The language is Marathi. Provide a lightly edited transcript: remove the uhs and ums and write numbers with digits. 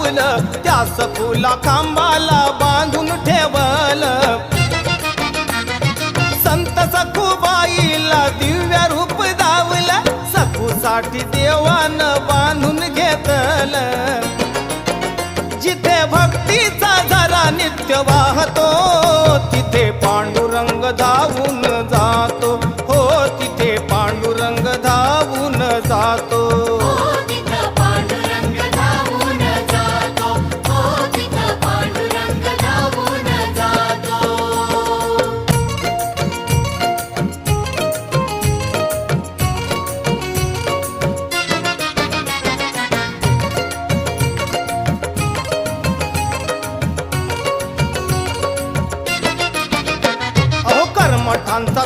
धावलं, त्यास फुला खांबाला बांधून ठेवलं. संत सखूबाईला दिव्य रूप दावलं, सखूसाठी देवानं बांधून घेतलं. जिथे भक्तीचा झरा नित्य वाहतो, तिथे पांडुरंग धावून जातो. हो, तिथे पांडुरंग धावून जातो. कर्मठांचा